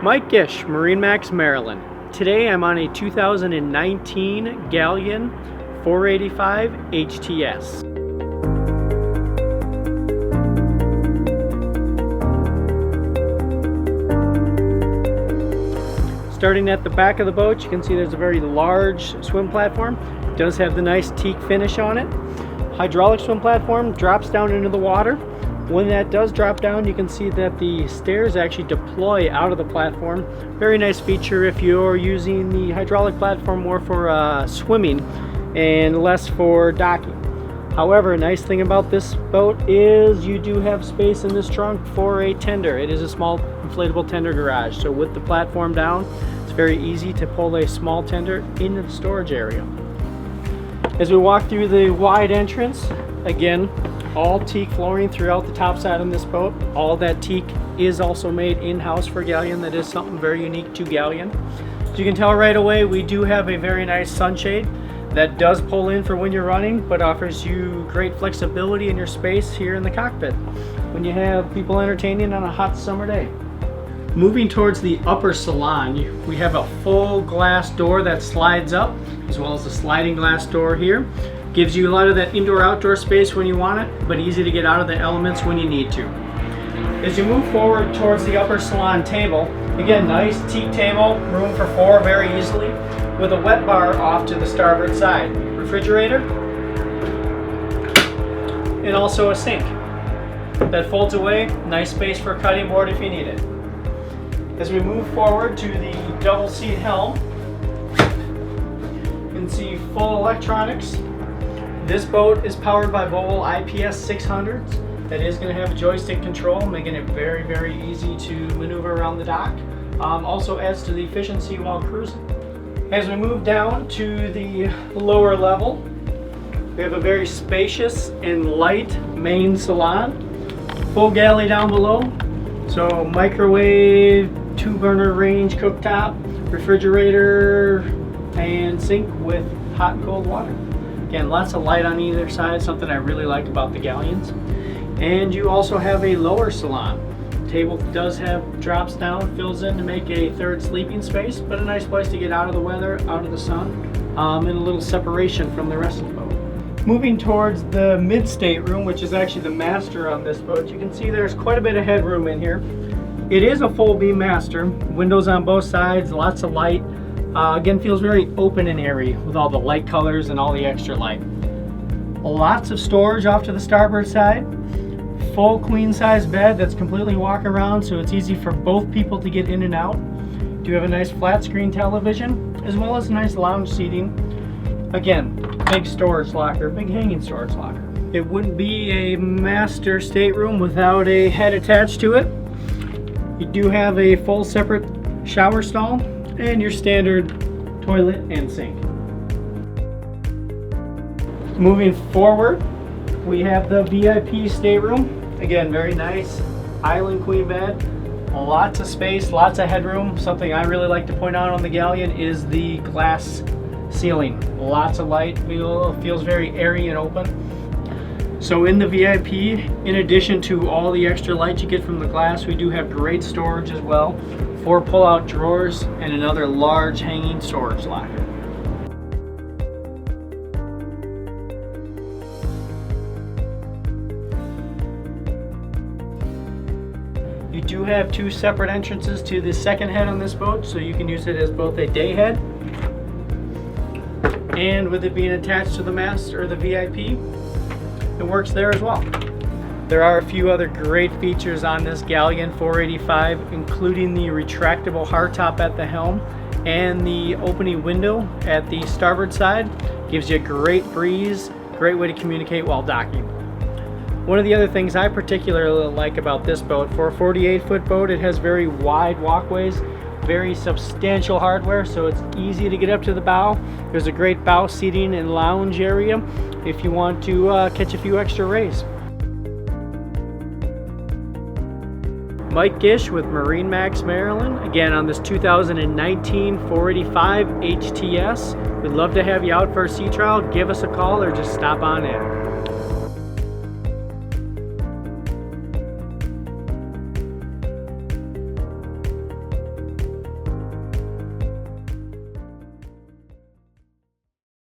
Mike Gish, MarineMax Maryland. Today I'm on a 2019 Galeon 485 HTS. Starting at the back of the boat, you can see there's a very large swim platform. It does have the nice teak finish on it. Hydraulic swim platform drops down into the water. When that does drop down, you can see that the stairs actually deploy out of the platform. Very nice feature if you're using the hydraulic platform more for swimming and less for docking. However, a nice thing about this boat is you do have space in this trunk for a tender. It is a small inflatable tender garage, so with the platform down, it's very easy to pull a small tender into the storage area. As we walk through the wide entrance, again, all teak flooring throughout the top side on this boat. All that teak is also made in-house for Galeon. That is something very unique to Galeon. As you can tell right away, we do have a very nice sunshade that does pull in for when you're running, but offers you great flexibility in your space here in the cockpit when you have people entertaining on a hot summer day. Moving towards the upper salon, we have a full glass door that slides up, as well as a sliding glass door here. Gives you a lot of that indoor-outdoor space when you want it, but easy to get out of the elements when you need to. As you move forward towards the upper salon table, again, nice teak table, room for four very easily, with a wet bar off to the starboard side. Refrigerator, and also a sink that folds away. Nice space for a cutting board if you need it. As we move forward to the double seat helm, you can see full electronics. This boat is powered by Bowl IPS 600s. That is going to have joystick control, making it very, very easy to maneuver around the dock. Also adds to the efficiency while cruising. As we move down to the lower level, we have a very spacious and light main salon. Full galley down below. So microwave, 2-burner range cooktop, refrigerator, and sink with hot and cold water. Again, lots of light on either side, something I really like about the Galeons. And you also have a lower salon. Table does have drops down, fills in to make a third sleeping space, but a nice place to get out of the weather, out of the sun, and a little separation from the rest of the boat. Moving towards the mid-stateroom, which is actually the master on this boat, you can see there's quite a bit of headroom in here. It is a full beam master, windows on both sides, lots of light. Again, feels very open and airy with all the light colors and all the extra light. Lots of storage off to the starboard side. Full queen size bed that's completely walk around, so it's easy for both people to get in and out. Do have a nice flat screen television, as well as nice lounge seating. Again, big storage locker, big hanging storage locker. It wouldn't be a master stateroom without a head attached to it. You do have a full separate shower stall and your standard toilet and sink. Moving forward, we have the VIP stateroom. Again, very nice island queen bed. Lots of space, lots of headroom. Something I really like to point out on the Galeon is the glass ceiling. Lots of light, feels very airy and open. So in the VIP, in addition to all the extra light you get from the glass, we do have great storage as well. 4 pull-out drawers and another large hanging storage locker. You do have 2 separate entrances to the second head on this boat, so you can use it as both a day head and with it being attached to the mast or the VIP, it works there as well. There are a few other great features on this Galeon 485, including the retractable hardtop at the helm and the opening window at the starboard side. Gives you a great breeze, great way to communicate while docking. One of the other things I particularly like about this boat, for a 48-foot boat, it has very wide walkways, very substantial hardware, so it's easy to get up to the bow. There's a great bow seating and lounge area if you want to catch a few extra rays. Mike Gish with MarineMax Maryland, again on this 2019 485 HTS. We'd love to have you out for a sea trial. Give us a call or just stop on in.